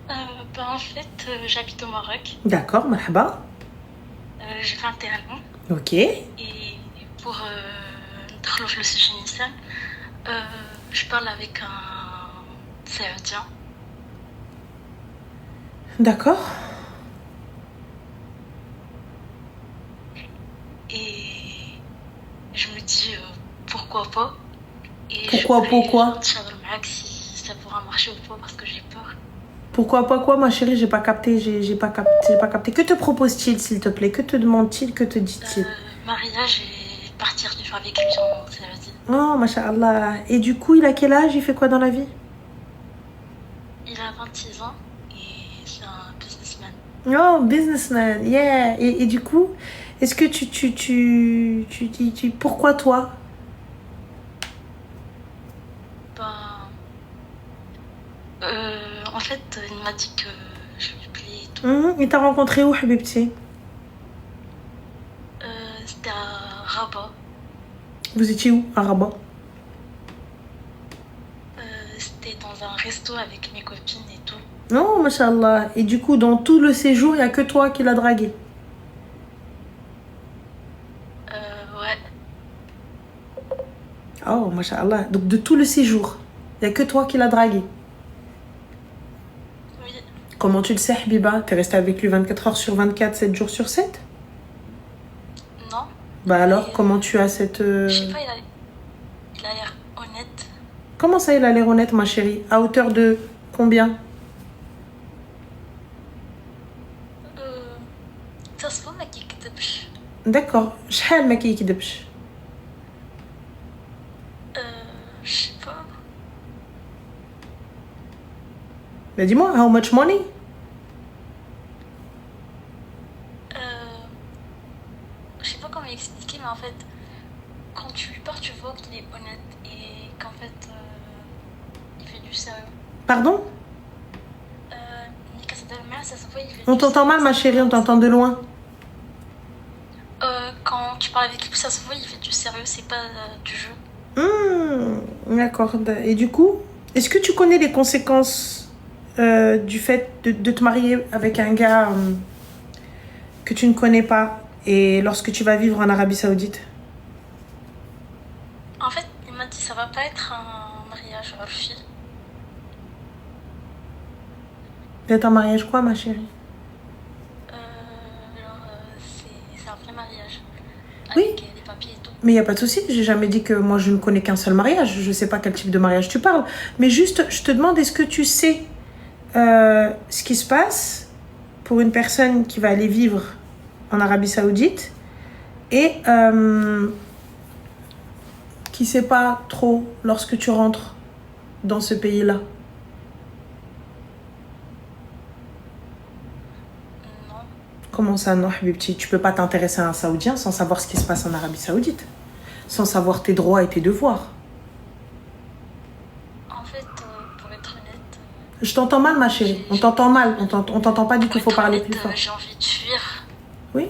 En fait, j'habite au Maroc. D'accord, marhaba. J'ai 21 ans. Ok. Et pour ندخلوا في le sujet initial, je parle avec un Saoudien. D'accord. Et je me dis pourquoi pas. Et Pourquoi? je معاك si ça pourra marcher ou pas parce que j'ai peur. Pourquoi pas quoi, ma chérie? J'ai pas capté, j'ai pas capté. Que te propose-t-il, s'il te plaît? Que te demande-t-il? Que te dit-il? Mariage et partir vivre avec lui en Saoudie. Oh, masha'Allah. Et du coup, il a quel âge? Il fait quoi dans la vie? Il a 26 ans et c'est un businessman. Oh, businessman, yeah. Et du coup, est-ce que pourquoi toi? En fait, il m'a dit que je lui plais et tout. Il t'a rencontré où, Habibti? C'était à Rabat. Vous étiez où, à Rabat? C'était dans un resto avec mes copines et tout. Oh, mashallah. Et du coup, dans tout le séjour, il n'y a que toi qui l'as dragué? Ouais. Oh, mashallah. Donc, de tout le séjour, il n'y a que toi qui l'as dragué? Oui. Comment tu le sais, Habiba? T'es restée avec lui 24 heures sur 24, 7 jours sur 7? Non. Bah alors, comment tu as cette... Je sais pas, il a l'air honnête. Comment ça, il a l'air honnête, ma chérie? À hauteur de combien? Ça se voit, mais qu'il كدبش. D'accord. شحال ما كيكذبش؟ Je sais pas. Mais dis-moi, how much money? Je sais pas comment expliquer, mais en fait, quand tu lui parles, tu vois qu'il est honnête et qu'en fait, il fait du sérieux. Pardon? Ça se voit, il fait On du t'entend mal, sérieux. ma chérie, on t'entend de loin. Quand tu parles avec lui, ça se voit, il fait du sérieux, c'est pas du jeu. D'accord. Et du coup, est-ce que tu connais les conséquences du fait de te marier avec un gars que tu ne connais pas et lorsque tu vas vivre en Arabie Saoudite? En fait, il m'a dit ça va pas être un mariage urfi. C'est un mariage quoi, ma chérie? C'est un vrai mariage. Oui. Avec des papiers et tout. Mais il n'y a pas de souci, j'ai jamais dit que moi je ne connais qu'un seul mariage. Je ne sais pas quel type de mariage tu parles. Mais juste, je te demande, est-ce que tu sais ce qui se passe pour une personne qui va aller vivre en Arabie Saoudite et qui ne sait pas trop lorsque tu rentres dans ce pays-là? Non. Comment ça, non, Habibti? Tu peux pas t'intéresser à un Saoudien sans savoir ce qui se passe en Arabie Saoudite, sans savoir tes droits et tes devoirs. En fait, pour être honnête... Je t'entends mal, ma chérie. On t'entend mal. On t'entend pas du tout. Il faut parler plus fort. J'ai envie de fuir. Oui.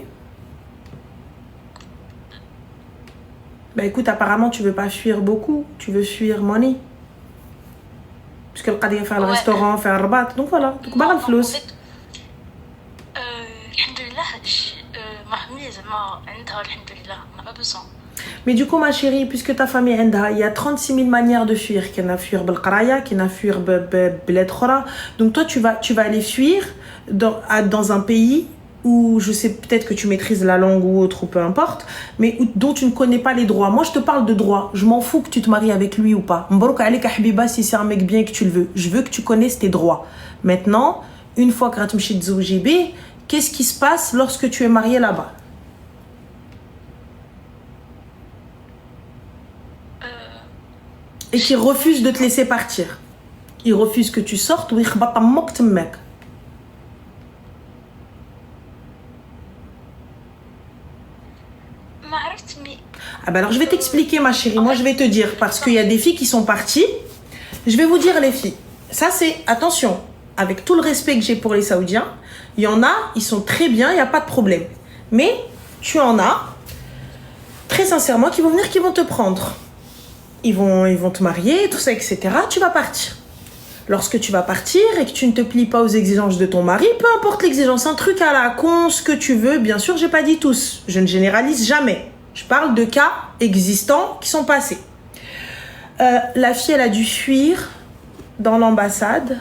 Bah écoute, apparemment, tu veux pas fuir beaucoup. Tu veux fuir money. Puisque le qadi faire le restaurant, faire le rabat. Donc voilà. Donc bah le flous. Mais du coup, ma chérie, puisque ta famille il y a 36 000 manières de fuir. Qu'il y en a fuir بالقراية, qu'il y en a fuir بلاد أخرى. Donc toi, tu vas aller fuir dans un pays où je sais peut-être que tu maîtrises la langue ou autre, ou peu importe, mais dont tu ne connais pas les droits. Moi, je te parle de droits. Je m'en fous que tu te maries avec lui ou pas. Mbarouk عليك Habiba, si c'est un mec bien et que tu le veux. Je veux que tu connaisses tes droits. Maintenant, une fois que tu es تزوجي, qu'est-ce qui se passe lorsque tu es marié là-bas? Et qu'il refuse de te laisser partir. Il refuse que tu sortes ou il خبط عمك تماك. Ah ben alors je vais t'expliquer, ma chérie. Moi je vais te dire, parce qu'il y a des filles qui sont parties. Je vais vous dire, les filles. Ça c'est, attention, avec tout le respect que j'ai pour les Saoudiens, il y en a, ils sont très bien, il n'y a pas de problème. Mais tu en as, très sincèrement, qui vont venir, qui vont te prendre. Ils vont te marier, tout ça, etc. Tu vas partir. lorsque tu vas partir et que tu ne te plies pas aux exigences de ton mari, peu importe l'exigence, un truc à la con, ce que tu veux, bien sûr, j'ai pas dit tous, je ne généralise jamais. Je parle de cas existants qui sont passés. La fille, elle a dû fuir dans l'ambassade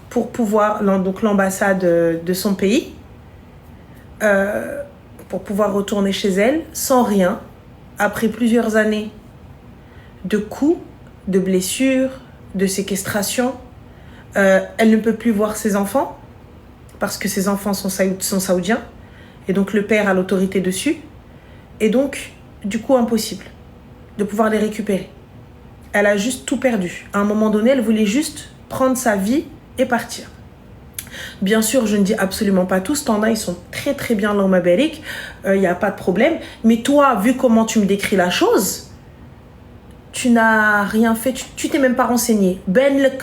pour pouvoir, donc l'ambassade de son pays, pour pouvoir retourner chez elle sans rien, après plusieurs années de coups, de blessures, de séquestration. Elle ne peut plus voir ses enfants parce que ses enfants sont saoudiens et donc le père a l'autorité dessus et donc du coup impossible de pouvoir les récupérer. Elle a juste tout perdu. À un moment donné, elle voulait juste prendre sa vie et partir. Bien sûr, je ne dis absolument pas tous. T'en as, ils sont très très bien dans ma bérique. Il n'y a pas de problème. Mais toi, vu comment tu me décris la chose, tu n'as rien fait. Tu t'es même pas renseigné. Ben lek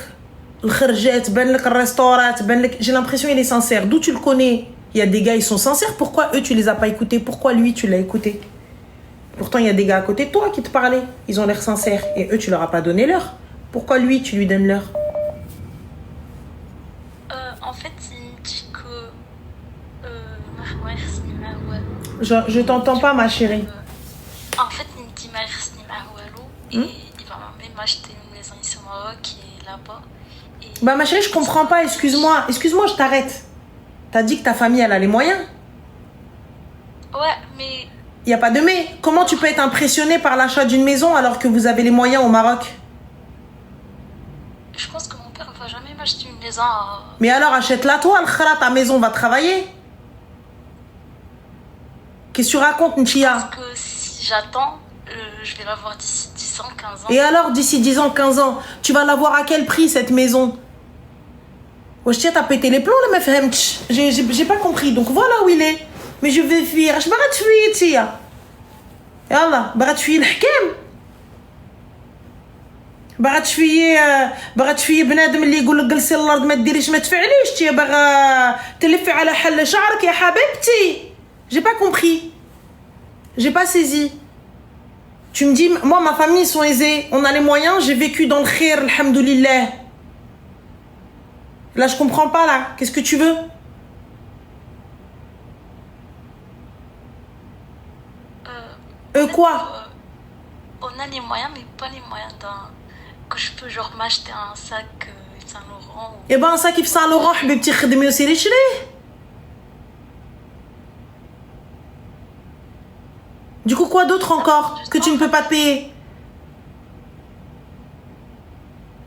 l'kharjet, ben lek restaurant, ben lek. J'ai l'impression qu'il est sincère. D'où tu le connais? Il y a des gars, ils sont sincères. Pourquoi eux, tu les as pas écoutés? Pourquoi lui, tu l'as écouté? Pourtant, il y a des gars à côté de toi qui te parlaient. Ils ont l'air sincères. Et eux, tu leur as pas donné l'heure. Pourquoi lui, tu lui donnes l'heure? En fait, il me dit que... Je t'entends pas, ma chérie. En fait, il me dit et il va même m'acheter une maison ici au Maroc et là-bas. Et... Bah, ma chérie, je comprends pas. Excuse-moi, je t'arrête. T'as dit que ta famille, elle a les moyens. Ouais, mais... Il n'y a pas de mais. Comment tu peux être impressionné par l'achat d'une maison alors que vous avez les moyens au Maroc? Je pense que mon père ne va jamais m'acheter une maison à... Mais alors, achète-la toi, Al-Khara, ta maison va travailler. Qu'est-ce que tu racontes, Nchia? Parce que si j'attends, je vais l'avoir d'ici 10 ans, 15 ans. Et alors, d'ici 10 ans, 15 ans, tu vas l'avoir à quel prix, cette maison? Wesh, t'as pété les plombs, le mec. J'ai pas compris. Donc voilà où il est. Mais je vais fuir. Je بغا تفوي تيا. يلا بغا تفوي الحكام. بغا تفوي بنادم اللي يقول لك جلسي الارض ما ديريش ما تفعليش تيا باغا تلفي على حل شعرك يا حبيبتي. J'ai pas compris. J'ai pas saisi. Tu me dis, moi ma famille ils sont aisés, on a les moyens, j'ai vécu dans le khair, alhamdoulilah. Là je comprends pas là. Qu'est-ce que tu veux? Quoi? On a les moyens, mais pas les moyens que je peux genre m'acheter un sac Saint Laurent. Ou... Eh ben un sac Saint Laurent, حبيبتي خدمي وسيري شريه. Du coup quoi d'autre encore que tu ne peux pas te payer?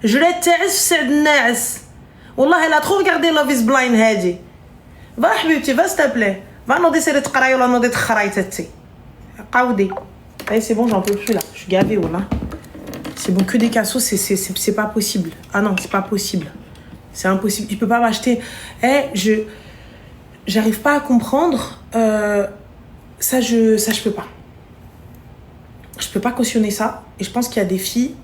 Je l'ai تعس سعد الناعس. والله elle a trop regardé Love is Blind هادي. Va حبيبتي va s'il te plaît. Va نوضي سيري تقراي ولا نوضي تخراي تتي. Qaoudé. Allez, c'est bon, j'en peux plus là. Je suis gavée, voilà. C'est bon, que des cassos, c'est pas possible. Ah non, c'est pas possible. C'est impossible. Tu peux pas m'acheter. J'arrive pas à comprendre. Ça, je peux pas. Je peux pas cautionner ça. Et je pense qu'il y a des filles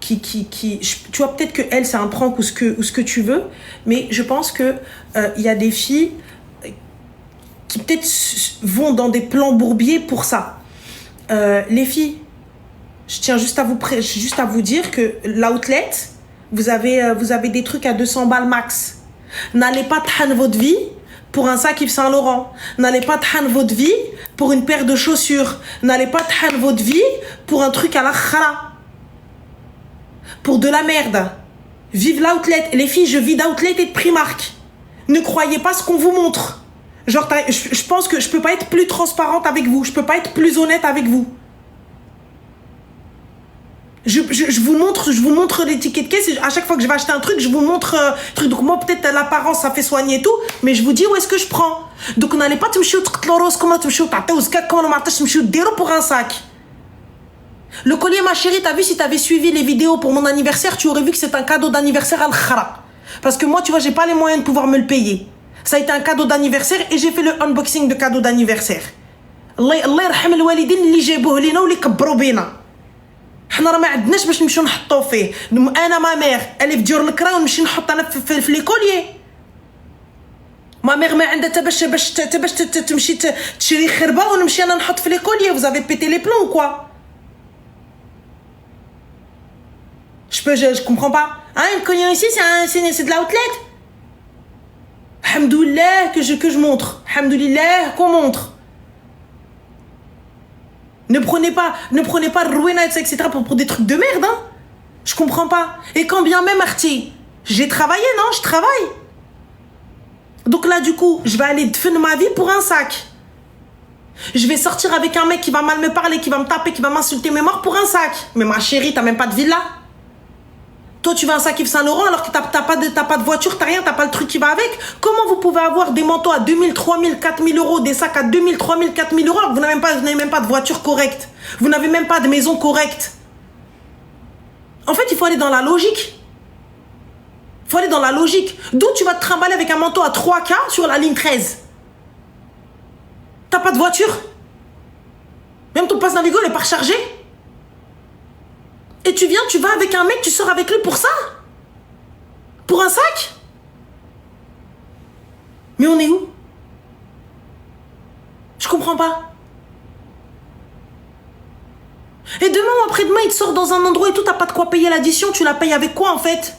tu vois, peut-être que elle, c'est un prank ou ce que tu veux. Mais je pense que il y a des filles qui peut-être vont dans des plans bourbiers pour ça. Les filles, je tiens juste à vous dire que l'outlet, vous avez des trucs à 200 balles max. N'allez pas prendre votre vie pour un sac Yves Saint Laurent. N'allez pas prendre votre vie pour une paire de chaussures. N'allez pas prendre votre vie pour un truc à la khara. Pour de la merde. Vive l'outlet. Les filles, je vis d'outlet et de Primark. Ne croyez pas ce qu'on vous montre. Genre, je pense que je peux pas être plus transparente avec vous. Je peux pas être plus honnête avec vous. Je vous montre les tickets de caisse. À chaque fois que je vais acheter un truc, je vous montre truc. Donc moi, peut-être l'apparence, ça fait soigner et tout. Mais je vous dis où est-ce que je prends. Donc, n'allez pas te pour un sac. Le collier, ma chérie, t'as vu, si t'avais suivi les vidéos pour mon anniversaire, tu aurais vu que c'est un cadeau d'anniversaire al-khara. Parce que moi, tu vois, j'ai pas les moyens de pouvoir me le payer. Ça a été un cadeau d'anniversaire et j'ai fait le unboxing de cadeau d'anniversaire. Allah يرحم الوالدين اللي جابوه لينا واللي كبروا بينا. حنا راه ما عندناش باش نمشيو نحطوه فيه. انا ما مير اللي في ديور الكرا ونمشي نحط انا في لي كوليي. ما مير ما عندها حتى باش تمشي تشري خربه ونمشي انا نحط في لي كوليي. Vous avez pété les plombs ou quoi? Je Je comprends pas. Hein, une cognon ici, c'est de la outlet. Alhamdoulilah que je montre. Alhamdoulilah qu'on montre. Ne prenez pas le rouena, etc. pour des trucs de merde, hein. Je comprends pas. Et quand bien même, Arti, j'ai travaillé, non? Je travaille. Donc là, du coup, je vais aller faire ma vie pour un sac. Je vais sortir avec un mec qui va mal me parler, qui va me taper, qui va m'insulter mes morts pour un sac. Mais ma chérie, t'as même pas de villa. Toi, tu veux un sac Yves Saint Laurent alors que t'as pas de voiture, t'as rien, t'as pas le truc qui va avec. Comment vous pouvez avoir des manteaux à 2000, 3000, 4000 euros, des sacs à 2000, 3000, 4000 euros alors que vous n'avez même pas de voiture correcte. Vous n'avez même pas de maison correcte. En fait, il faut aller dans la logique. Il faut aller dans la logique. D'où tu vas te trimballer avec un manteau à 3K sur la ligne 13. T'as pas de voiture. Même ton passe Navigo n'est pas rechargé. Et tu vas avec un mec, tu sors avec lui pour ça? Pour un sac? Mais on est où? Je comprends pas. Et demain ou après-demain, il te sort dans un endroit et tout, t'as pas de quoi payer l'addition, tu la payes avec quoi en fait?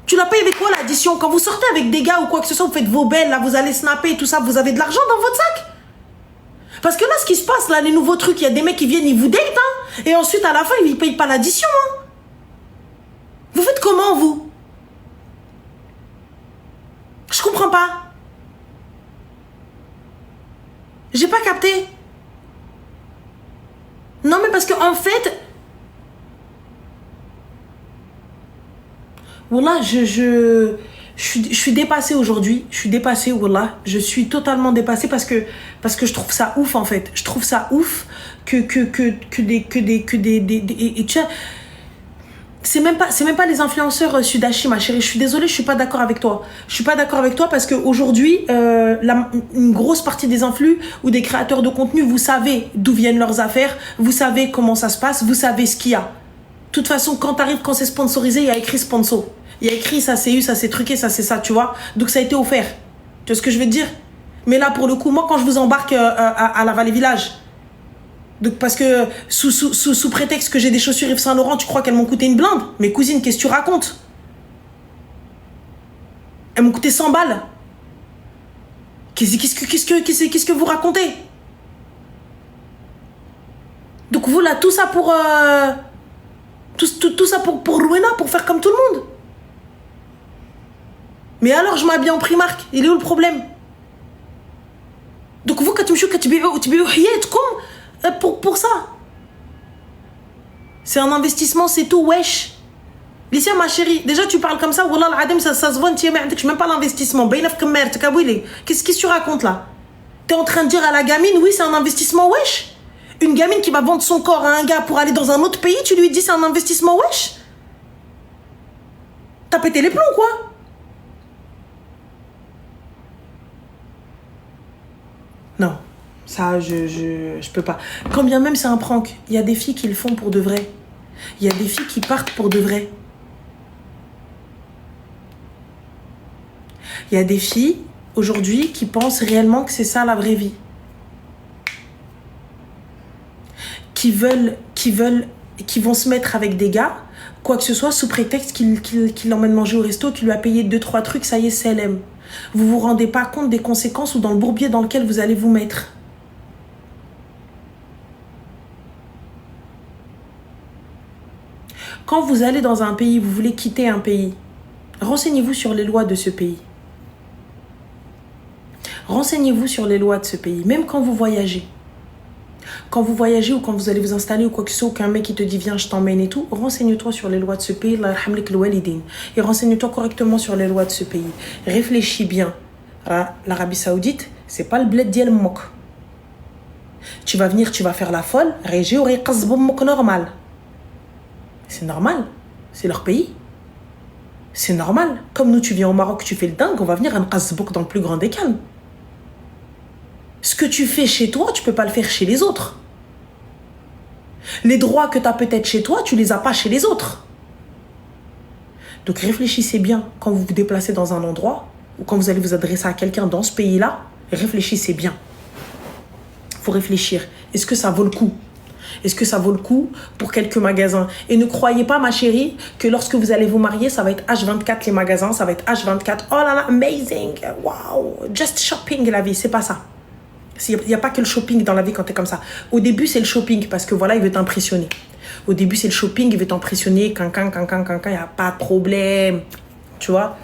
Tu la payes avec quoi l'addition? Quand vous sortez avec des gars ou quoi que ce soit, vous faites vos belles, là, vous allez snapper et tout ça, vous avez de l'argent dans votre sac? Parce que là, ce qui se passe, là, les nouveaux trucs, il y a des mecs qui viennent, ils vous datent, hein, et ensuite, à la fin, ils ne payent pas l'addition, hein. Vous faites comment, vous? Je comprends pas. J'ai pas capté. Non, mais parce que, en fait... Wallah, je suis dépassée aujourd'hui. Je suis dépassée, wallah. Je suis totalement dépassée parce que je trouve ça ouf, en fait. Je trouve ça ouf que des et tu vois, c'est même pas les influenceurs Sudachi, ma chérie. Je suis désolée, je suis pas d'accord avec toi. Je suis pas d'accord avec toi parce qu'aujourd'hui, une grosse partie des influx ou des créateurs de contenu, vous savez d'où viennent leurs affaires, vous savez comment ça se passe, vous savez ce qu'il y a. De toute façon, quand c'est sponsorisé, il y a écrit sponsor. Il y a écrit ça c'est eu, ça c'est truqué, ça c'est ça, tu vois. Donc ça a été offert. Tu vois ce que je veux te dire? Mais là, pour le coup, moi, quand je vous embarque à la Vallée Village, donc parce que sous prétexte que j'ai des chaussures Yves Saint Laurent, tu crois qu'elles m'ont coûté une blinde? Mais cousine, qu'est-ce que tu racontes? Elles m'ont coûté 100 balles. Qu'est-ce que vous racontez? Donc vous là, tout ça pour... Tout ça pour Rowena, pour faire comme tout le monde. Mais alors, je m'habille en Primark. Il est où le problème? Donc vous, quand tu me pour ça. C'est un investissement, c'est tout, wesh. Licia, ma chérie, déjà tu parles comme ça, wallah l'adem, ça se voit, tu n'as même pas l'investissement. Qu'est-ce que tu racontes là? Tu es en train de dire à la gamine, oui, c'est un investissement, wesh. Une gamine qui va vendre son corps à un gars pour aller dans un autre pays, tu lui dis c'est un investissement, wesh. T'as pété les plombs, quoi. Non, ça, je peux pas. Quand bien même c'est un prank, il y a des filles qui le font pour de vrai. Il y a des filles qui partent pour de vrai. Il y a des filles, aujourd'hui, qui pensent réellement que c'est ça la vraie vie. Qui vont se mettre avec des gars, quoi que ce soit, sous prétexte qu'il l'emmène manger au resto, qu'il lui a payé 2-3 trucs, ça y est, c'est LM. Vous vous rendez pas compte des conséquences ou dans le bourbier dans lequel vous allez vous mettre. Quand vous allez dans un pays, vous voulez quitter un pays, renseignez-vous sur les lois de ce pays. Renseignez-vous sur les lois de ce pays, même quand vous voyagez. Quand vous voyagez ou quand vous allez vous installer ou quoi que ce soit, qu'un mec qui te dit viens je t'emmène et tout, renseigne-toi sur les lois de ce pays, et renseigne-toi correctement sur les lois de ce pays. Réfléchis bien. L'Arabie Saoudite, c'est pas le bled d'Yel Mok. Tu vas venir, tu vas faire la folle, normal. C'est normal, c'est leur pays. C'est normal. Comme nous, tu viens au Maroc, tu fais le dingue, on va venir à Qazbouk dans le plus grand des calmes. Ce que tu fais chez toi, tu peux pas le faire chez les autres. Les droits que tu as peut-être chez toi, tu les as pas chez les autres. Donc réfléchissez bien quand vous vous déplacez dans un endroit ou quand vous allez vous adresser à quelqu'un dans ce pays-là, réfléchissez bien. Il faut réfléchir. Est-ce que ça vaut le coup? Est-ce que ça vaut le coup pour quelques magasins? Et ne croyez pas, ma chérie, que lorsque vous allez vous marier, ça va être H24 les magasins, ça va être H24. Oh là là, amazing, wow, just shopping la vie, c'est pas ça. Il n'y a pas que le shopping dans la vie quand t'es comme ça. Au début, c'est le shopping parce que voilà, il veut t'impressionner. Au début, c'est le shopping, il veut t'impressionner, cancan, il n'y a pas de problème. Tu vois?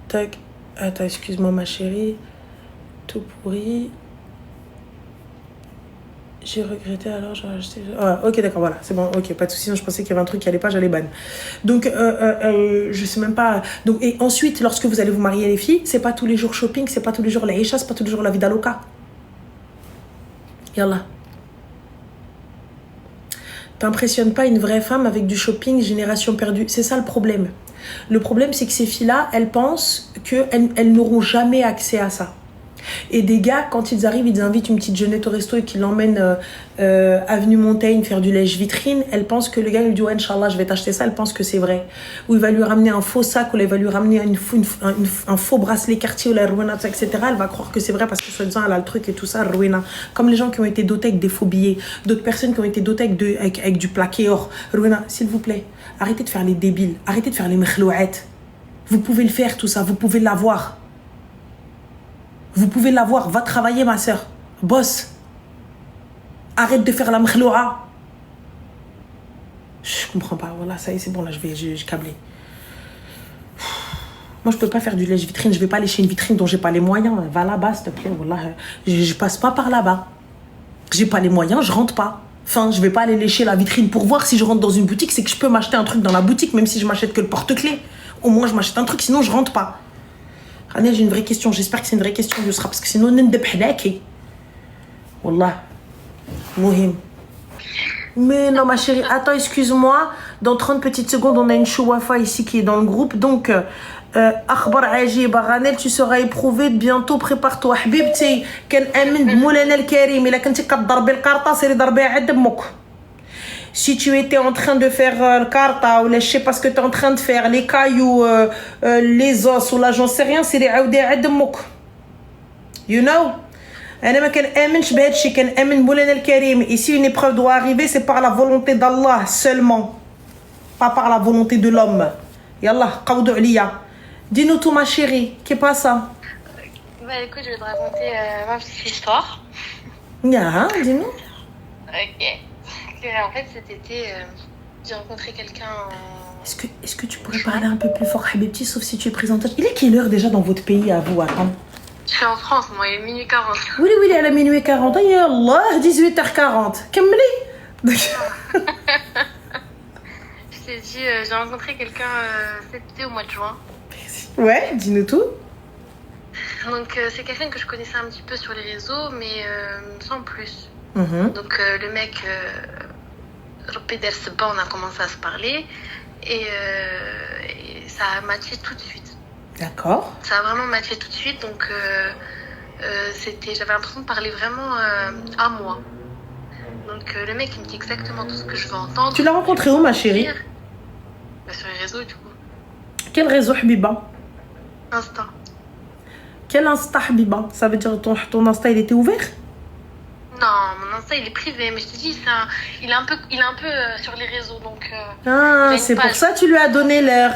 Tac. Attends, excuse-moi, ma chérie. Tout pourri. J'ai regretté, alors j'ai acheté... Ah, ok, d'accord, voilà, c'est bon, ok, pas de soucis. Sinon, je pensais qu'il y avait un truc qui allait pas, j'allais ban. Donc, je sais même pas... Donc, et ensuite, lorsque vous allez vous marier, les filles, c'est pas tous les jours shopping, c'est pas tous les jours la Aïcha, c'est pas tous les jours la vida loca. Yallah. T'impressionnes pas une vraie femme avec du shopping génération perdue. C'est ça le problème. Le problème, c'est que ces filles-là, elles pensent qu'elles n'auront jamais accès à ça. Et des gars, quand ils arrivent, ils invitent une petite jeunette au resto et qu'ils l'emmènent avenue Montaigne faire du lèche-vitrine. Elle pense que le gars, il lui dit « Ouais, Inch'Allah, je vais t'acheter ça ». Elle pense que c'est vrai. Ou il va lui ramener un faux sac, ou il va lui ramener un faux bracelet Cartier ou la Rwena, etc. Elle va croire que c'est vrai parce que soi-disant, elle a le truc et tout ça, Rwena. Comme les gens qui ont été dotés avec des faux billets. D'autres personnes qui ont été dotées avec du plaqué or. Rwena, s'il vous plaît, arrêtez de faire les débiles. Arrêtez de faire les mkhlouettes. Vous pouvez le faire, tout ça. Vous pouvez l'avoir. Vous pouvez l'avoir. Va travailler, ma soeur. Bosse. Arrête de faire la mkhloua. Je comprends pas. Voilà, ça y est, c'est bon. Là, j'ai câblé. Moi, je peux pas faire du lèche-vitrine. Je vais pas lécher une vitrine dont j'ai pas les moyens. Va là-bas, s'il te plaît. Voilà. Je passe pas par là-bas. J'ai pas les moyens, je rentre pas. Enfin, je vais pas aller lécher la vitrine pour voir si je rentre dans une boutique. C'est que je peux m'acheter un truc dans la boutique, même si je m'achète que le porte-clés. Au moins, je m'achète un truc, sinon je rentre pas. Rania, j'ai une vraie question. J'espère que c'est une vraie question, Yousra, parce que sinon, nendeb hnaki. Wallah. Mohim. Mais non, ma chérie, attends, excuse-moi. Dans 30 petites secondes, on a une chouafa ici qui est dans le groupe. Donc, akhbar ajiba, Ranel, tu seras éprouvé bientôt. Prépare-toi. Habibti, kan amin moulana al-karim. Ila kanti kaddarbi al-karta, siri darbi ad mouk. Si tu étais en train de faire le karta ou je sais pas ce que tu es en train de faire, les cailloux, les os ou là, j'en sais rien, c'est les aoudé ad mouk. You know? أنا ما كنآمنش بهذا الشيء كنآمن مولانا الكريم. Ici une épreuve doit arriver, c'est par la volonté d'Allah seulement, pas par la volonté de l'homme. Yallah, qawdu aliya. Dis-nous tout, ma chérie, qu'est-ce que ça? Bah écoute, je vais te raconter ma petite histoire. Yeah, dis-nous. Ok. En fait, cet été, j'ai rencontré quelqu'un Est-ce que tu pourrais parler un peu plus fort, Habibti, sauf si tu es présentable? Il est quelle heure déjà dans votre pays à vous? Attends. Je suis en France, moi, il est minuit 40. Oui, elle est à minuit 40. Ya Allah, 18h40. Kamli. Je t'ai dit, j'ai rencontré quelqu'un cet été au mois de juin. Ouais, dis-nous tout. Donc, c'est quelqu'un que je connaissais un petit peu sur les réseaux, mais sans plus. Donc, le mec, on a commencé à se parler et ça a matché tout de suite. D'accord. Ça a vraiment matché tout de suite, donc j'avais l'impression de parler vraiment à moi. Donc le mec, il me dit exactement tout ce que je veux entendre. Tu l'as rencontré où, ma chérie? Sur les réseaux, du coup. Quel réseau, Habiba? Insta. Quel Insta, Habiba? Ça veut dire ton Insta, il était ouvert? Non, mon Insta, il est privé, mais je te dis, il est un peu sur les réseaux, donc... c'est pour ça que tu lui as donné l'heure.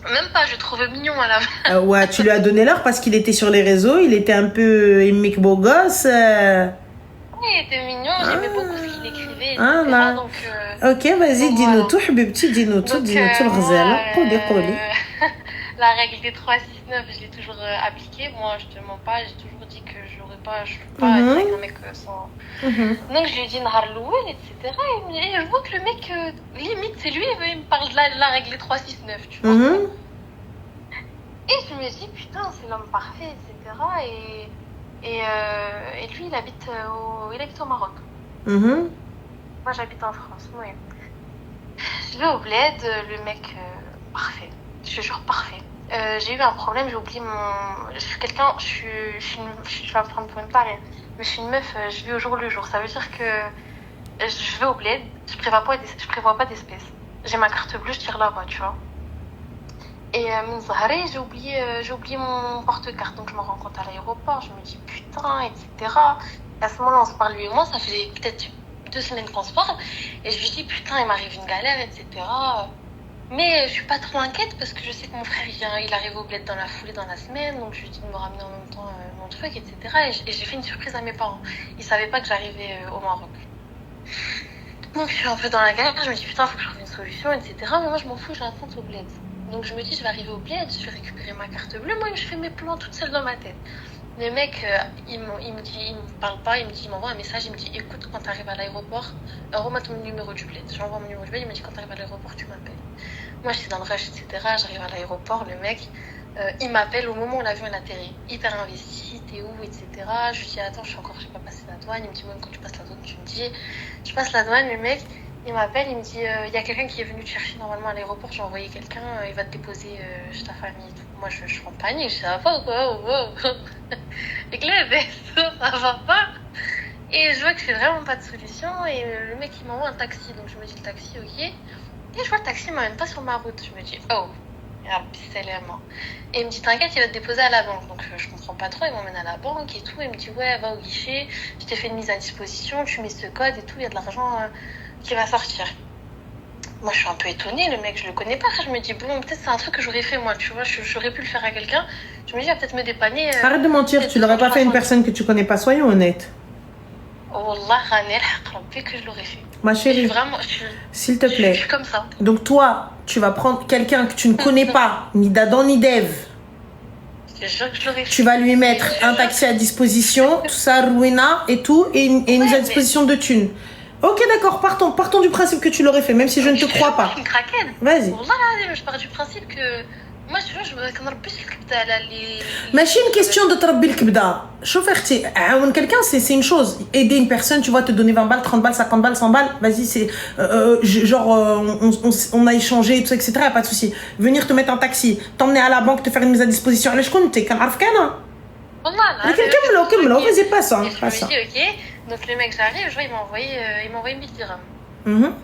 Même pas, je trouvais mignon à la ouais, tu lui as donné l'heure parce qu'il était sur les réseaux, il était un peu émique beau gosse. Oui, il était mignon, j'aimais beaucoup ce qu'il écrivait, etc. Donc, ok, vas-y, dis-nous tout, Habibti, dis-nous tout, le ghzal. Qouli. La règle des 3-6-9, je l'ai toujours appliquée. Moi, je te mens pas, j'ai toujours dit que je peux pas être avec un mec sans... Donc, je lui ai dit Nahar Louel, etc. Et je vois que le mec, limite, c'est lui, il me parle de la règle des 3-6-9, tu vois. Et je me dis, putain, c'est l'homme parfait, etc. Et lui, il habite au Maroc. Moi, j'habite en France, oui. Je vais au bled, le mec, parfait. Je te jure, parfait. J'ai eu un problème, j'ai oublié mon... Je suis quelqu'un, je suis en train de me parler. Mais je suis une meuf, je vis au jour le jour. Ça veut dire que je vais au bled, je prévois pas d'espèces. J'ai ma carte bleue, je tire là-bas, tu vois. Et j'ai oublié mon porte-carte. Donc je me rends compte à l'aéroport, je me dis putain, etc. Et à ce moment-là, on se parle lui et moi, ça fait peut-être 2 semaines qu'on se parle. Et je lui dis putain, il m'arrive une galère, etc. Mais je suis pas trop inquiète parce que je sais que mon frère il arrive au bled dans la foulée dans la semaine, donc je lui dis de me ramener en même temps mon truc, etc. Et j'ai fait une surprise à mes parents. Ils savaient pas que j'arrivais au Maroc. Donc je suis un peu dans la galère, je me dis putain, faut que je trouve une solution, etc. Mais moi je m'en fous, j'ai un compte au bled. Donc je me dis je vais arriver au bled, je vais récupérer ma carte bleue, moi je fais mes plans toute seule dans ma tête. Le mec, il me parle pas, il m'envoie un message, il me dit écoute, quand t'arrives à l'aéroport, envoie-moi ton numéro du bled. J'envoie mon numéro du bled, il me dit quand t'arrives à l'aéroport, tu m'appelles. Moi j'étais dans le rush, etc. J'arrive à l'aéroport, le mec, il m'appelle au moment où l'avion il atterrit. Hyper investi, t'es où, etc. Je lui dis attends, j'ai pas passé la douane. Il me dit même quand tu passes la douane, tu me dis. Je passe la douane, le mec, il m'appelle, il me dit il y a quelqu'un qui est venu te chercher normalement à l'aéroport, j'ai envoyé quelqu'un, il va te déposer chez ta famille et tout. Moi je suis en panique, je dis ça va pas ou quoi. Et que là, ça va pas. Et je vois que j'ai vraiment pas de solution. Et le mec il m'envoie un taxi, donc je me dis le taxi, ok. Et je vois le taxi m'amène pas sur ma route. Je me dis oh, c'est l'aimant. Et il me dit t'inquiète, il va te déposer à la banque. Donc je comprends pas trop, il m'emmène à la banque et tout. Il me dit ouais, va au guichet, je t'ai fait une mise à disposition, tu mets ce code et tout, il y a de l'argent qui va sortir. Moi je suis un peu étonnée, le mec je le connais pas. Je me dis bon, peut-être c'est un truc que j'aurais fait moi, tu vois, j'aurais pu le faire à quelqu'un. Je me dis il va peut-être me dépanner. Arrête de mentir, tu l'aurais pas fait à une personne que tu connais pas, soyons honnêtes. Wallah, Ranel, que je l'aurais fait. Ma chérie, s'il te plaît. Je suis comme ça. Donc toi, tu vas prendre quelqu'un que tu ne connais pas, ni d'Adam ni d'Ève. Je jure que je l'aurais fait. Tu vas lui mettre un taxi à disposition, tout ça, Rouina et tout, et une mise à disposition de thunes. Ok, d'accord, partons du principe que tu l'aurais fait, même si je ne te crois pas. Une craquette. Vas-y. Wallah, je pars du principe que... Moi, tu vois, je me connais plus ماشي une question de تربي الكبده. شوف اختي عاون quelqu'un c'est une chose, aider une personne, tu vois, te donner 20 balles, 30 balles, 50 balles, 100 balles, vas-y, c'est genre on a échangé tout ça, etc. Pas de souci. Venir te mettre un taxi, t'emmener à la banque, te faire une mise à disposition. علاش كنت كنعرفك انا. والله لكن كملوا vas-y, passe ça. Je me dis OK. Donc le mec j'arrive, je vois il m'a envoyé 1000 dirhams.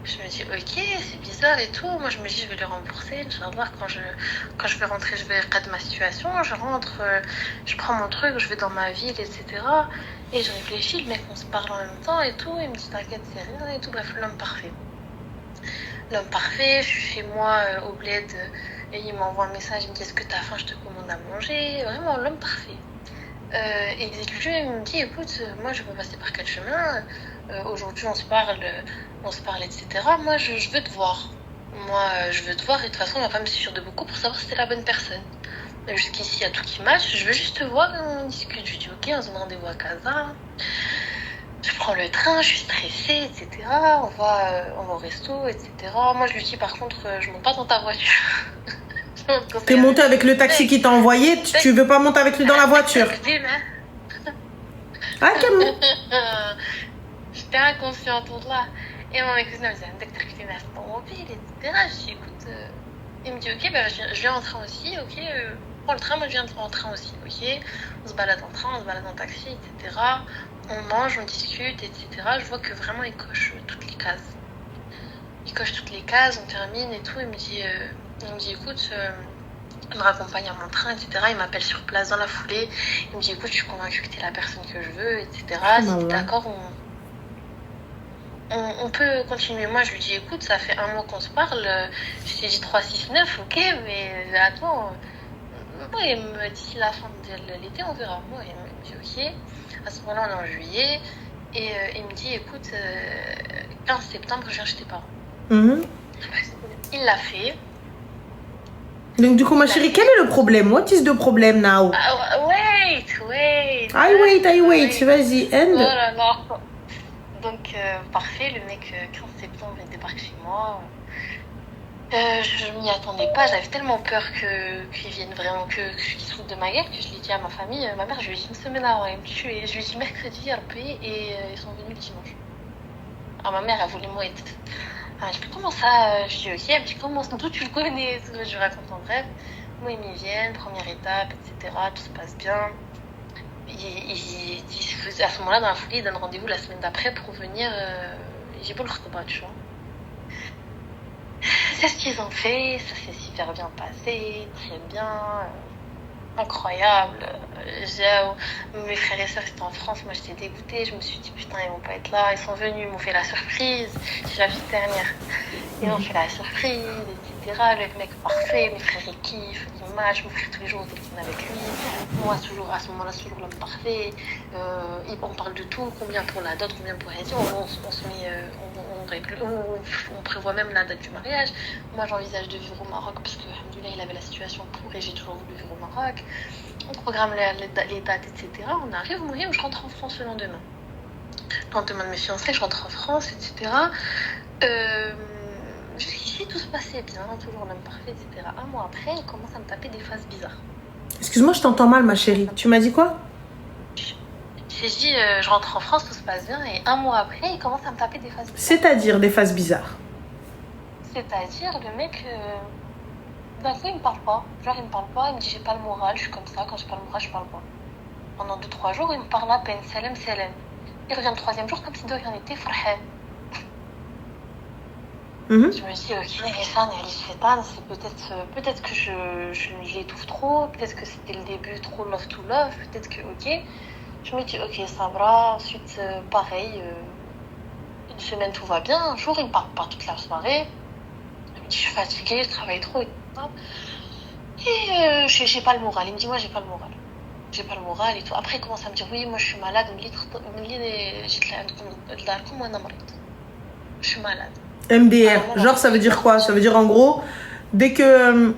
Je me dis ok, c'est bizarre et tout. Moi je me dis je vais le rembourser. Inch'Allah, quand je vais rentrer, je vais regarder ma situation. Je rentre, je prends mon truc, je vais dans ma ville, etc. Et je réfléchis, le mec on se parle en même temps et tout. Il me dit t'inquiète, c'est rien et tout. Bref, l'homme parfait. L'homme parfait, je suis chez moi au bled et il m'envoie un message, il me dit est-ce que t'as faim, je te commande à manger. Vraiment l'homme parfait. Et lui il me dit écoute, moi je peux passer par quel chemin, aujourd'hui on se parle, etc. Moi je veux te voir. Moi je veux te voir et de toute façon on va pas me suivre de beaucoup pour savoir si t'es la bonne personne. Jusqu'ici il y a tout qui match, je veux juste te voir et on discute. Je lui dis ok, on se donne rendez-vous à Casa. Je prends le train, je suis stressée, etc. On va au resto, etc. Moi je lui dis par contre je monte pas dans ta voiture. T'es monté avec le taxi qui t'a envoyé, tu veux pas monter avec lui dans la voiture. Ah, calme. J'étais inconsciente là. Et mon cousin me dit عندك تركتينا في الطوموبيل, etc. Je dis écoute, il me dit ok, bah, je viens en train aussi, ok, prends le train, moi je viens en train aussi, ok. On se balade en train, on se balade en taxi, etc. On mange, on discute, etc. Je vois que vraiment il coche toutes les cases. Il coche toutes les cases, on termine et tout. Il me dit écoute, il me raccompagne à mon train, etc. Il m'appelle sur place dans la foulée. Il me dit écoute, je suis convaincue que t'es la personne que je veux, etc. Si t'es d'accord, on peut continuer. Moi je lui dis écoute, ça fait 1 mois qu'on se parle, je t'ai dit 3, 6, 9, ok, mais attends, moi d'ici la fin de l'été on verra. Moi il me dit ok. À ce moment-là on est en juillet et il me dit écoute, 15 septembre je viens chez tes parents. Il l'a fait. Donc du coup ma chérie, quel est le problème? What is the problem now? Wait. I wait, vas-y, end. Oh là là. Donc parfait, le mec 15 septembre il débarque chez moi. Je m'y attendais pas, j'avais tellement peur qu'il vienne vraiment, qu'il se foute de ma gueule, que je l'ai dit à ma famille. Ma mère, je lui ai dit une semaine avant, elle me tue, et je lui ai dit mercredi, et ils sont venus le dimanche. Alors ma mère, elle voulait moi être... Ah, je dis comment ça, je dis ok, elle me dit comment ça, d'où tu le connais, je lui raconte en bref. Moi ils m'y viennent, première étape, etc. Tout se passe bien. À ce moment-là, dans la foulée, il donne rendez-vous la semaine d'après pour venir. J'ai beau le khطبة, tu vois. c'est ce qu'ils ont fait, ça s'est super bien passé, très bien, incroyable. Mes frères et sœurs étaient en France, moi j'étais dégoûtée, je me suis dit putain ils vont pas être là, ils sont venus, ils m'ont fait la surprise, c'est la vie dernière. Ils m'ont fait la surprise, etc. Le mec parfait, mes frères ils kiffent, ils matchent, mon frère tous les jours on téléphone avec lui. Moi toujours, à ce moment-là, c'est toujours l'homme parfait. On parle de tout, combien pour la dot, combien pour Hedi, on se met, on prévoit même la date du mariage. Moi j'envisage de vivre au Maroc parce que alhamdoulilah, il avait la situation pour et j'ai toujours voulu vivre au Maroc. On programme les dates, etc. On arrive, moi je rentre en France le lendemain. Le lendemain de mes fiançailles, je rentre en France, etc. Jusqu'ici, tout se passait bien, toujours l'homme parfait, etc. Un mois après, il commence à me taper des phases bizarres. Excuse-moi, je t'entends mal, ma chérie. Tu m'as dit quoi? J'ai dit, je rentre en France, tout se passe bien, et un mois après, il commence à me taper des phases bizarres. C'est-à-dire des phases bizarres? C'est-à-dire, le mec, d'un coup, il me parle pas. Genre, il me parle pas, il me dit, j'ai pas le moral, je suis comme ça, quand j'ai pas le moral, je parle pas. Pendant 2-3 jours, il me parle à peine, salam, salam. Il revient le 3e jour, comme si de rien n'était, farhan. Je me dis, ok, Ihsan, c'est peut-être que je l'étouffe trop, peut-être que c'était le début trop love to love, peut-être que, ok. Je me dis, ok, ça va. Ensuite, pareil, une semaine tout va bien. Un jour, il me parle pas toute la soirée. Il me dit, je suis fatiguée, je travaille trop et tout ça. Et j'ai pas le moral. Il me dit, moi, j'ai pas le moral. J'ai pas le moral et tout. Après, il commence à me dire, oui, moi, je suis malade. Je suis malade. MDR, genre ça veut dire quoi? Ça veut dire en gros, dès qu'il est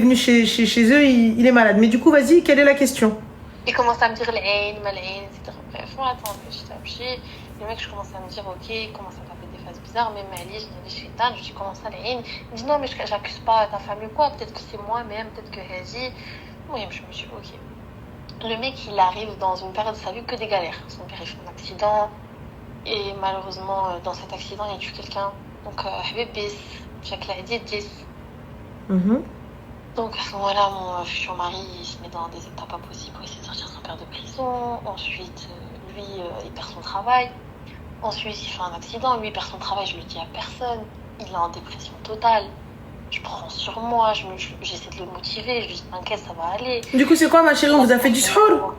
venu chez eux, il est malade. Mais du coup, vas-y, quelle est la question? Il commence à me dire l'aine, etc. Bref, moi, attends, le mec, je commence à me dire, ok, il commence à taper des phases bizarres, même Ali, je dis, je dis, comment ça, l'aine? Il me dit, non, mais j'accuse pas ta famille ou quoi, peut-être que c'est moi-même, peut-être que Hezi. Oui, je me suis dit, ok. Le mec, il arrive dans une période de sa vie que des galères. Son père, il fait un accident. Et malheureusement, dans cet accident, il tue quelqu'un. Donc, Habib bis, Jacques l'a dit, 10. Donc, à ce moment-là, mon futur mari, il se met dans des états pas possibles pour essayer de sortir son père de prison. Ensuite, lui, il perd son travail. Ensuite, il fait un accident. Lui, il perd son travail, je le dis à personne. Il est en dépression totale. Je prends sur moi, j'essaie de le motiver. Je lui dis, t'inquiète, ça va aller. Du coup, c'est quoi, ma chérie? On vous a fait du sahur?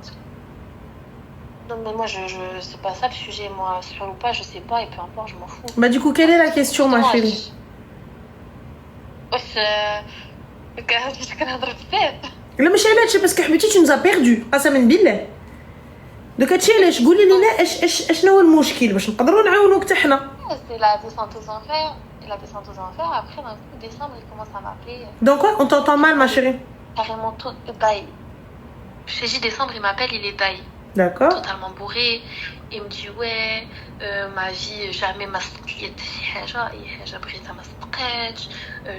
Non, mais moi, c'est pas ça le sujet. Moi, sur ou pas, je sais pas, et peu importe, je m'en fous. Bah, du coup, quelle est la question, ma chérie? لا مش علاش باسكو حبيبتي tu nous as perdu قسما بالله دوك هادشي علاش قولي لنا اشنو هو المشكل باش نقدروا نعاونوك حتى حنا. C'est la descente aux enfers. Et la descente aux enfers, après d'un coup décembre il commence à m'appeler. Donc quoi? On t'entend mal, ma chérie. Carrément tout daï. Je t'ai dit décembre, il m'appelle, il est daï. D'accord. Totalement bourré. Il me dit ouais, ma vie jamais m'a stqiyet fi haja, haja bghita ma stqatch,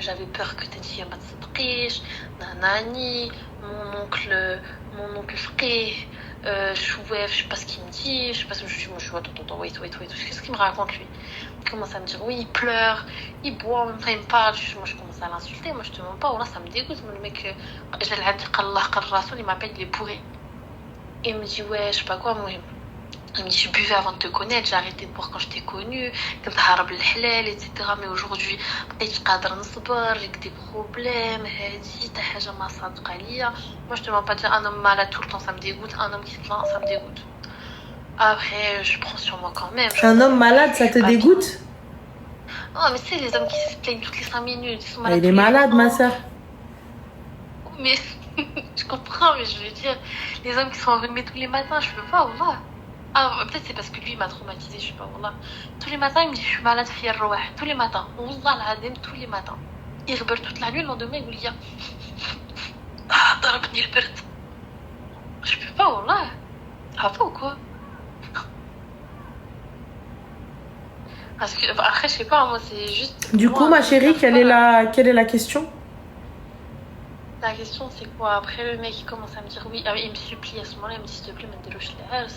j'avais peur que تنتي ما تصدقيش. Nanani, mon oncle faqih, chouef, je sais pas ce qu'il me dit, je sais pas ce que je dis, moi je suis attends, wait, qu'est-ce qu'il me raconte lui? Il commence à me dire oui, il pleure, il boit, en même temps il me parle, moi je commence à l'insulter, moi je te mens pas, voilà, ça me dégoûte, le mec, il m'appelle, il est bourré. Il me dit ouais, je sais pas quoi, moi il me dit je buvais avant de te connaître, j'ai arrêté de boire quand je t'ai connu, كنت هارب الحلال, etc. Mais aujourd'hui بقيت قادر نصبر, j'ai que des problèmes, هادي تا حاجة ما صادقة ليا. Moi je te mens pas, dire un homme malade tout le temps ça me dégoûte, un homme qui se plaint ça me dégoûte. Après je prends sur moi quand même. Un homme malade ça te dégoûte? Non mais tu sais les hommes qui se plaignent toutes les 5 minutes, ils sont malades. Il est malade ma soeur. Mais je comprends, mais je veux dire les hommes qui sont enrhumés tous les matins, je peux pas, voilà. Ah, peut-être c'est parce que lui il m'a traumatisé, je sais pas, voilà. Tous les matins il me dit je suis malade fi الروح, tous les matins, والله العظيم tous les matins. Il rebelle toute la nuit, le lendemain il me dit ضربني البرد. Je peux pas, والله. Ah pas ou quoi? Parce que après je sais pas, moi c'est juste. Du coup ma chérie, quelle est la question? La question c'est quoi? Après le mec il commence à me dire oui, il me supplie à ce moment-là, il me dit s'il te plaît ما ديروش العرس.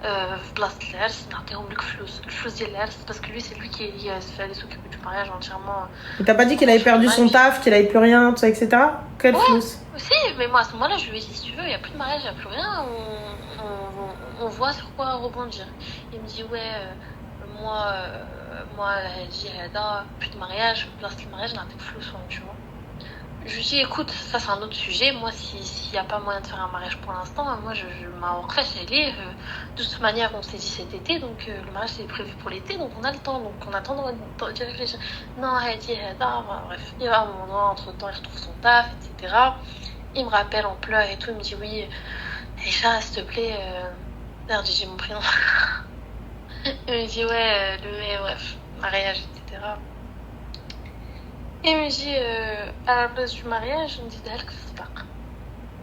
في بلاصة العرس نعطيهم لك الفلوس ديال العرس parce que lui c'est lui qui allait s'occuper du mariage entièrement. Mais t'as pas dit qu'il avait perdu son taf, qu'il avait plus rien, tout ça, etc. Quelle flousse? Si, mais moi à ce moment-là je lui ai dit si tu veux, il y a plus de mariage, il y a plus rien, on voit sur quoi rebondir. Il me dit ouais, moi, elle dit, plus de mariage, place le mariage, on a des flous, tu vois. Je lui dis, écoute, ça c'est un autre sujet. Moi, s'il n'y a pas moyen de faire un mariage pour l'instant, moi, ma retraite, elle est. De toute manière, on s'est dit cet été, donc le mariage c'est prévu pour l'été, donc on a le temps. Donc on attend d'y réfléchir. Non, elle dit, bref, il va à un moment, entre-temps, il retrouve son taf, etc. Il me rappelle en pleurs et tout, il me dit, oui, Aïcha, s'il te plaît, merde, j'ai mon prénom. Il me dit, ouais, bref, mariage, etc. Et il me dit, à la place du mariage, il me dit, Dalek, c'est pas.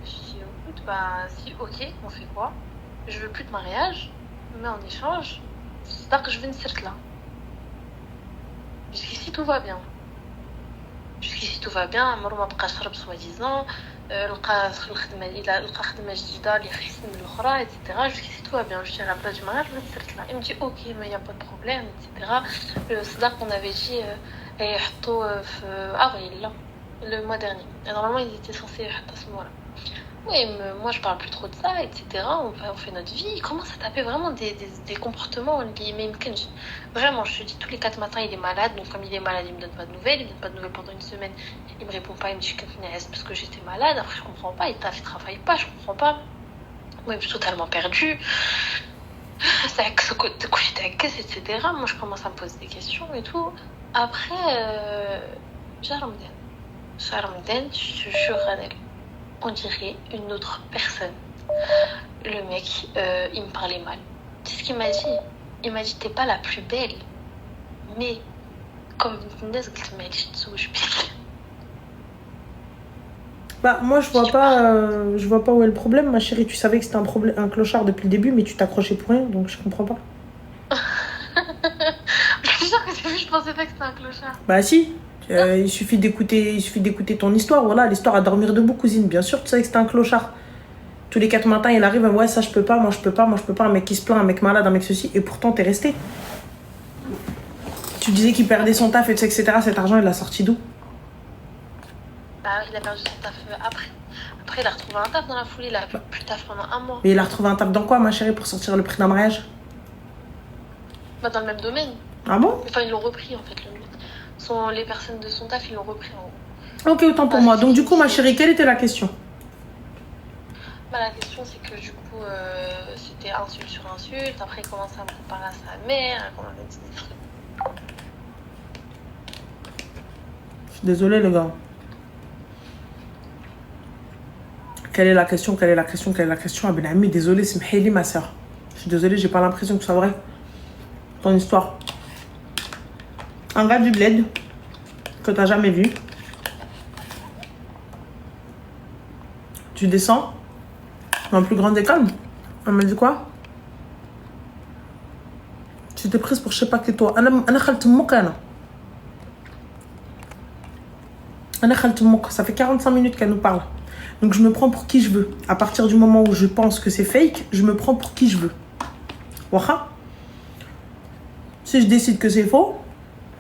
Je dis, écoute, bah, si, ok, on fait quoi? Je veux plus de mariage, mais en échange, c'est que je veux une cercle là. Jusqu'ici, tout va bien. Jusqu'ici, tout va bien. Amaro ma bqash rab soi-disant. لقى خدمة جديدة اللي أحسن من الأخرى etc. Jusqu'ici, tout va bien. Je dis à la place du mariage, je veux une cercle là. Il me dit, ok, mais il n'y a pas de problème, etc. Le sadaq qu'on avait dit, يحطوا في avril, là, le mois dernier. Et normalement, ils étaient censés يحطوا à ce mois-là. Oui, mais moi, je parle plus trop de ça, etc. On fait notre vie. Il commence à taper vraiment des comportements. Vraiment, je te dis, tous les 4 matins, il est malade. Donc, comme il est malade, il me donne pas de nouvelles. Il me donne pas de nouvelles pendant une semaine. Il me répond pas. Il me dit que parce que j'étais malade. Après, je comprends pas. Il travaille pas. Je comprends pas. Moi, je suis totalement perdue. C'est de quoi j'étais avec etc. Moi, je commence à me poser des questions et tout. Après, j'ai Ramadan. Je te jure, Ranel. On dirait une autre personne. Le mec, il me parlait mal. Tu sais ce qu'il m'a dit? Il m'a dit, t'es pas la plus belle. Mais, comme il m'a dit, je pique. Bah, moi, je vois pas où est le problème, ma chérie. Tu savais que c'était un clochard depuis le début, mais tu t'accrochais pour rien, donc je comprends pas. Je pensais pas que c'était un clochard. Bah, si. Il suffit d'écouter ton histoire. Voilà, l'histoire à dormir debout, cousine. Bien sûr, tu savais que c'était un clochard. Tous les 4 matins, il arrive, ouais, ça je peux pas, moi je peux pas. Un mec qui se plaint, un mec malade, un mec ceci. Et pourtant, t'es resté. Tu disais qu'il perdait son taf, etc. Cet argent, il l'a sorti d'où? Bah, il a perdu son taf après. Après, il a retrouvé un taf dans la foulée. Il a plus de taf pendant un mois. Mais il a retrouvé un taf dans quoi, ma chérie, pour sortir le prix d'un mariage? Bah, dans le même domaine. Ah bon? Enfin, ils l'ont repris, en fait, les personnes de son taf, ils l'ont repris en haut. Ok, autant pour moi. Donc du coup, ma chérie, quelle était la question? Bah, la question, c'est que du coup, c'était insulte sur insulte. Après, il commence à me comparer à sa mère. On avait dit des trucs. Je suis désolée, les gars. Quelle est la question? Ah ben ami, désolée, c'est Mheli, ma soeur. Je suis désolée, j'ai pas l'impression que ce soit vrai. Ton histoire. Un gars du bled que t'as jamais vu. Tu descends dans la plus grande école. Elle m'a dit quoi? Tu t'es prise pour je sais pas qui toi. Ça fait 45 minutes qu'elle nous parle. Donc je me prends pour qui je veux. À partir du moment où je pense que c'est fake, je me prends pour qui je veux. Waha. Si je décide que c'est faux,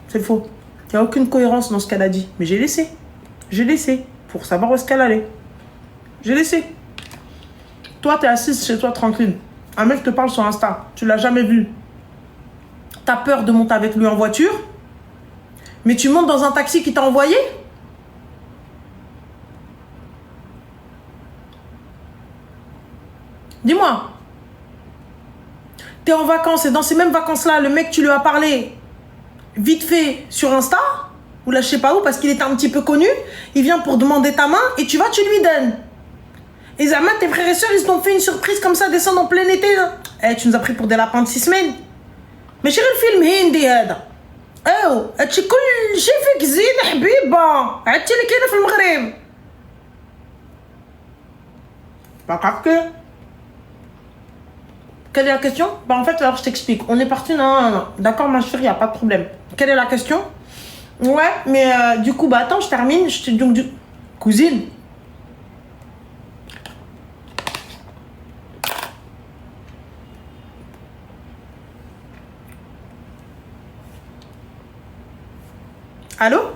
c'est faux. Il n'y a aucune cohérence dans ce qu'elle a dit. Mais j'ai laissé. J'ai laissé. Pour savoir où est-ce qu'elle allait. J'ai laissé. Toi, t'es assise chez toi tranquille. Un mec te parle sur Insta. Tu l'as jamais vu. T'as peur de monter avec lui en voiture. Mais tu montes dans un taxi qui t'a envoyé. Dis-moi. T'es en vacances et dans ces mêmes vacances-là, le mec, tu lui as parlé vite fait sur Insta, ou là je sais pas où, parce qu'il était un petit peu connu, il vient pour demander ta main et tu lui donnes. Et Zama, tes frères et sœurs, ils t'ont fait une surprise comme ça, descendre en plein été. Eh, tu nous as pris pour des lapins de 6 semaines. Mais chérie, le film hindi هذا. Oh, هادشي كل شيء فيك زين حبيبه. عرفتي اللي كاينه في المغرب. Pas grave que. Quelle est la question? Bah en fait, alors je t'explique. On est parti, non. D'accord, ma chérie, y a pas de problème. Quelle est la question? Ouais, mais du coup, bah attends, je termine. Donc, cousine. Allô?